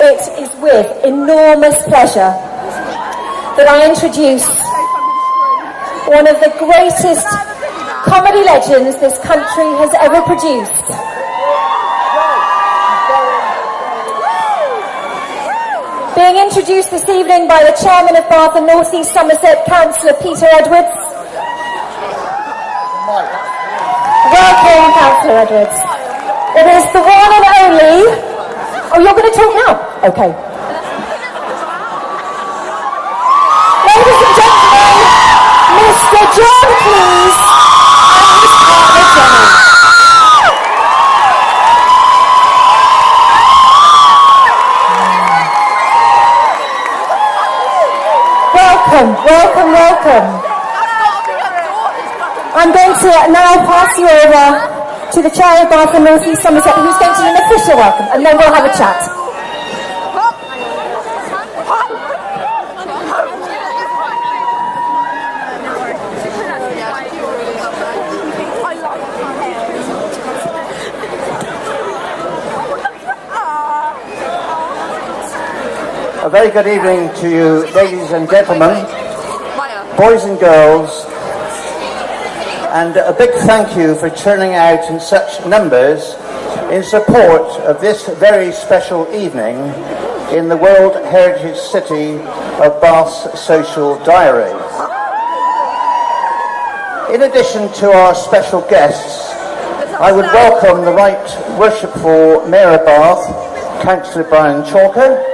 It is with enormous pleasure that I introduce one of the greatest comedy legends this country has ever produced. Being introduced this evening by the Chairman of Bath and North East Somerset, Councillor Peter Edwards. Welcome, Councillor Edwards. It is the one and only... Oh, you're going to talk now? Okay. Ladies and gentlemen, Mr. John Cleese and his partner Jenny. Welcome. I'm going to now pass you over to the Chair of Bath and North East Somerset, who's going to do an official welcome, and then we'll have a chat. A very good evening to you, ladies and gentlemen, boys and girls, and a big thank you for turning out in such numbers in support of this very special evening in the World Heritage City of Bath's Social Diary. In addition to our special guests, I would welcome the Right Worshipful Mayor of Bath, Councillor Brian Chalker,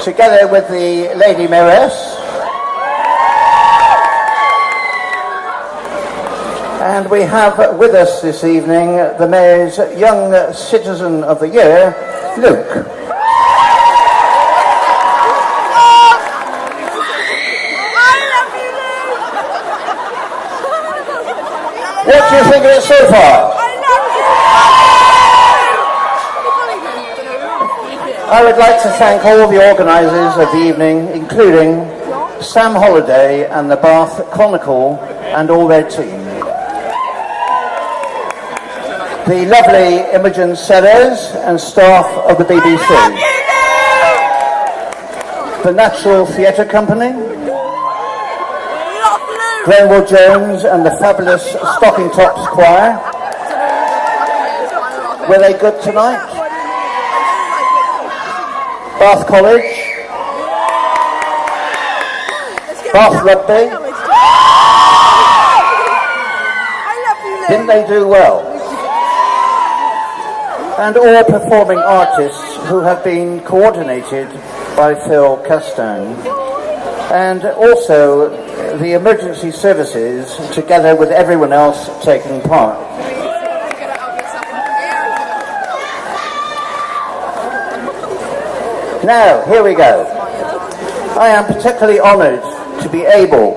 together with the Lady Mayoress, and we have with us this evening the Mayor's Young Citizen of the Year, Luke. What do you think of it so far? I would like to thank all the organisers of the evening, including Sam Holliday and the Bath Chronicle and all their team. The lovely Imogen Sellers and staff of the BBC. The Natural Theatre Company. Glenville Jones and the fabulous Stocking Tops Choir. Were they good tonight? Bath College, Bath Rugby. Didn't they do well? And all performing artists who have been coordinated by Phil Castone. And also the emergency services, together with everyone else taking part. Now, here we go. I am particularly honoured to be able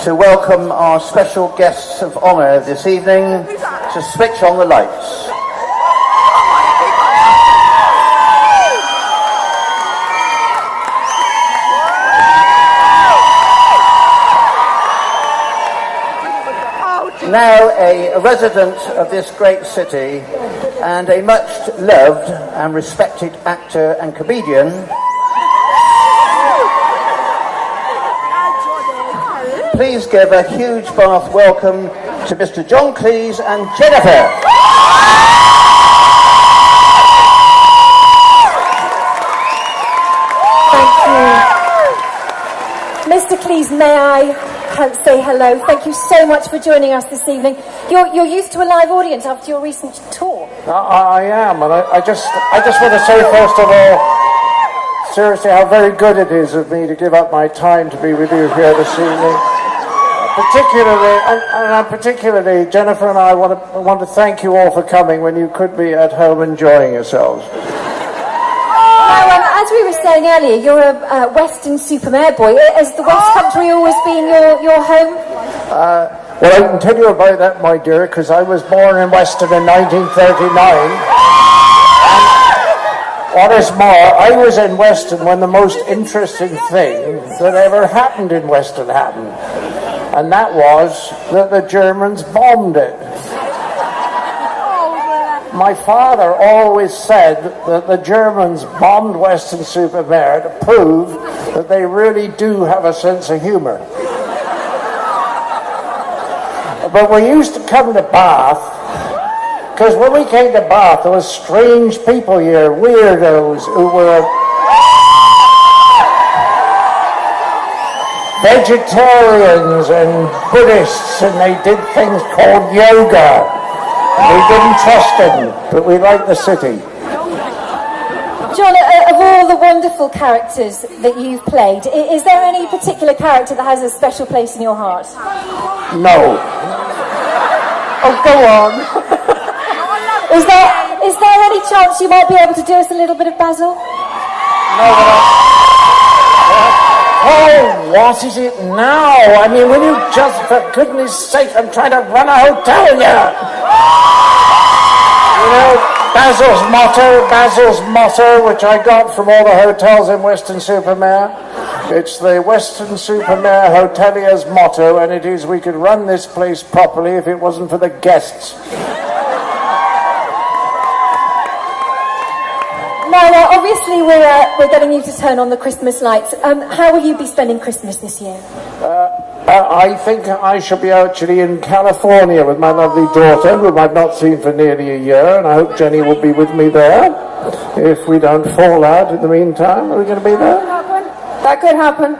to welcome our special guests of honour this evening to switch on the lights. Now a resident of this great city and a much loved and respected actor and comedian, please give a huge Bath welcome to Mr. John Cleese and Jennifer. Thank you. Mr. Cleese, may I say hello? Thank you so much for joining us this evening. You're used to a live audience after your recent tour. I am, and I just want to say first of all, seriously, how very good it is of me to give up my time to be with you here this evening. Particularly, Jennifer and I want to thank you all for coming when you could be at home enjoying yourselves. Now, as we were saying earlier, you're a Western Supermare boy. Has the West Country always been your home? Well, I can tell you about that, my dear, because I was born in Weston in 1939. What is more, I was in Weston when the most interesting thing that ever happened in Weston happened. and that was that the Germans bombed it. My father always said that the Germans bombed Weston-super-Mare to prove that they really do have a sense of humour. But we used to come to Bath, because when we came to Bath, there were strange people here, weirdos who were vegetarians and Buddhists, and they did things called yoga. We didn't trust them, but we liked the city. John, of all the wonderful characters that you've played, is there any particular character that has a special place in your heart? No. Oh, go on. Is there any chance you might be able to do us a little bit of Basil? No, oh, what is it now? I mean, will you just, for goodness sake, I'm trying to run a hotel here. You know, Basil's motto, which I got from all the hotels in Weston-super-Mare. It's the Weston-super-Mare Hotelier's motto, and it is, we could run this place properly if it wasn't for the guests. Now, obviously, we're getting you to turn on the Christmas lights. How will you be spending Christmas this year? I think I shall be actually in California with my lovely daughter, whom I've not seen for nearly a year, and I hope Jenny will be with me there, if we don't fall out in the meantime. Are we going to be there? That could happen.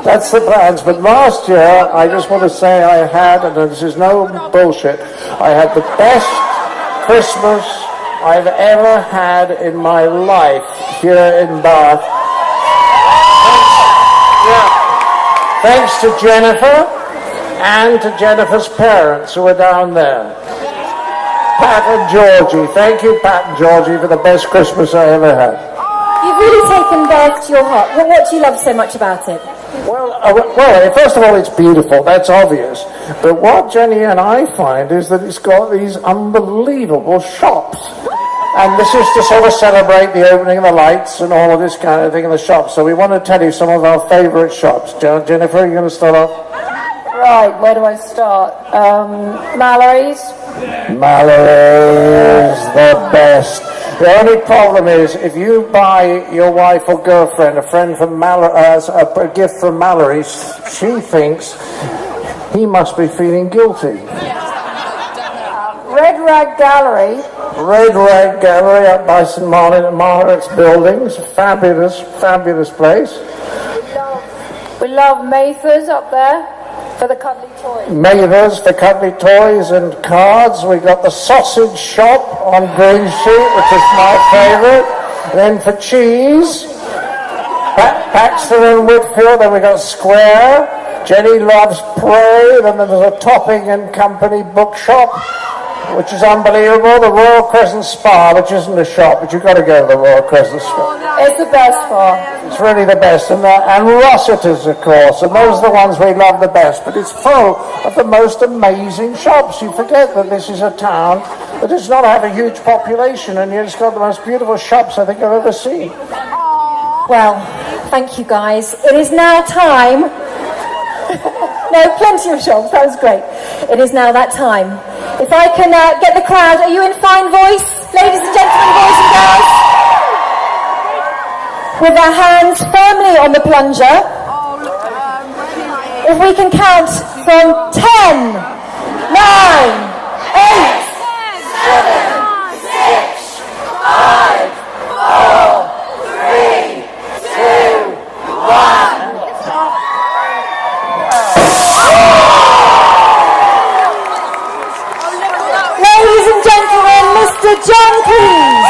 That's the plans. But last year, I just want to say I had, and this is no bullshit, I had the best Christmas I've ever had in my life here in Bath. Thanks to Jennifer and to Jennifer's parents who are down there. Pat and Georgie. Thank you, Pat and Georgie, for the best Christmas I ever had. You've really taken Bath to your heart. What do you love so much about it? Well, first of all, it's beautiful. That's obvious. But what Jenny and I find is that it's got these unbelievable shops. And this is to sort of celebrate the opening of the lights and all of this kind of thing in the shops. So we want to tell you some of our favourite shops. Jennifer, are you going to start off? Right, where do I start? Mallory's. Mallory's, the best. The only problem is, if you buy your wife or girlfriend a gift from Mallory's, she thinks he must be feeling guilty. Red Rag Gallery. Red Rag Gallery up by St Margaret's buildings. Fabulous, fabulous place. We love Mather's up there for the cuddly toys. Mather's for cuddly toys and cards. We got the sausage shop on Green Street, which is my favourite. Then for cheese, Paxton and Whitfield. Then we got Square. Jenny loves Prey. Then there's a Topping and Company bookshop, which is unbelievable. The Royal Crescent Spa, which isn't a shop, but you've got to go to the Royal Crescent Spa. It's the best spa. It's really the best. And Rossiter's, of course, and those are the ones we love the best. But it's full of the most amazing shops. You forget that this is a town that does not have a huge population, and yet it's got the most beautiful shops I think I've ever seen. Well, thank you guys. It is now time. No, plenty of shops. That was great. It is now that time. If I can get the crowd, are you in fine voice? Ladies and gentlemen, boys and girls. With our hands firmly on the plunger. If we can count from 10, 9, 8, 7, 6, 5, 4, 3, 2, 1. Ladies and gentlemen, Mr. John Cleese.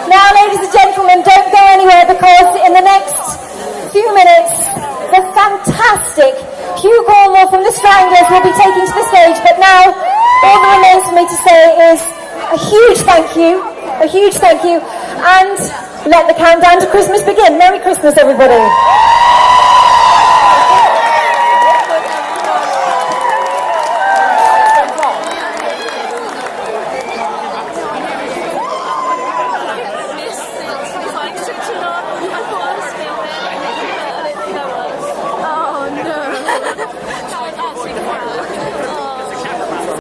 Now, ladies and gentlemen, don't go anywhere, because in the next few minutes, the fantastic Hugh Cornwall from the Stranglers will be taken to the stage. But now, all that remains for me to say is a huge thank you, and let the countdown to Christmas begin. Merry Christmas, everybody.